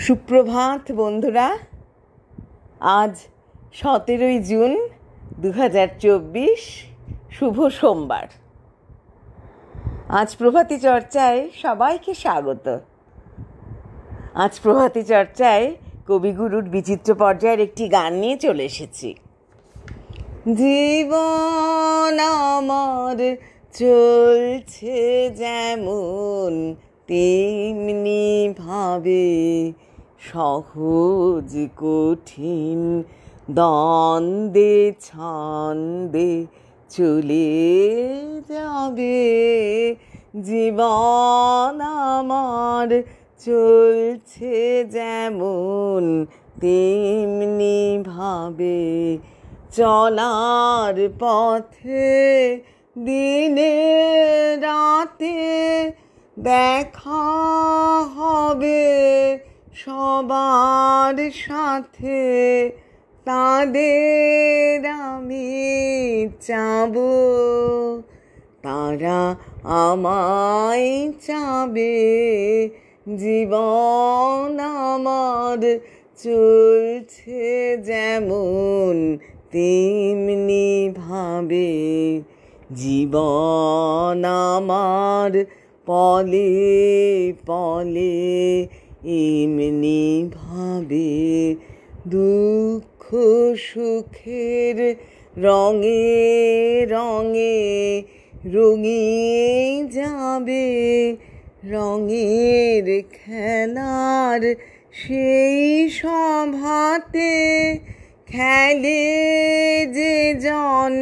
সুপ্রভাত বন্ধুরা। আজ 17ই জুন 2024, শুভ সোমবার। আজ প্রভাতী চর্চায় সবাইকে স্বাগত। আজ প্রভাতী চর্চায় কবিগুরুর বিচিত্র পর্যায়ের একটি গান নিয়ে চলে এসেছি। জীবন আমার চলছে যেমন তেমনি ভাবে, সহজ কঠিন দ্বন্দ্বে ছন্দে চলে যাবে। জীবন আমার চলছে যেমন তেমনি ভাবে, চলার পথে দিনে রাতে দেখা হবে সবার সাথে, তাদের আমি চাবো, তারা আমায় চাবে। জীবন আমার চলছে যেমন তেমনি ভাবে, জীবন আমার পলে পলে এমনি ভাবে, দুঃখ সুখের রঙে রঙে রঙিয়ে যাবে। রঙের খেলার সেই সভাতে খেলে যে জন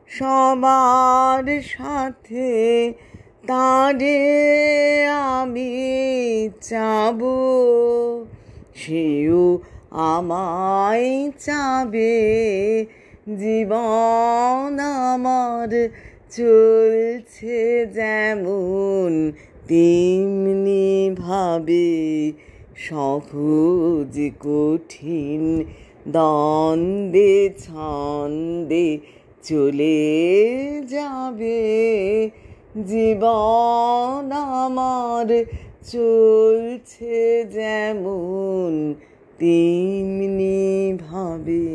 সবার সাথে, তারে আমি চাবো, সেও আমায় চাবে। জীবন আমার চলছে যেমন তেমনি ভাবে, সহজ কঠিন দ্বন্দ্বে ছন্দে চলে যাবে। জীবন আমার চলছে যেমন তেমনি ভাবে।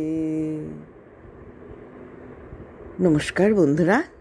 নমস্কার বন্ধুরা।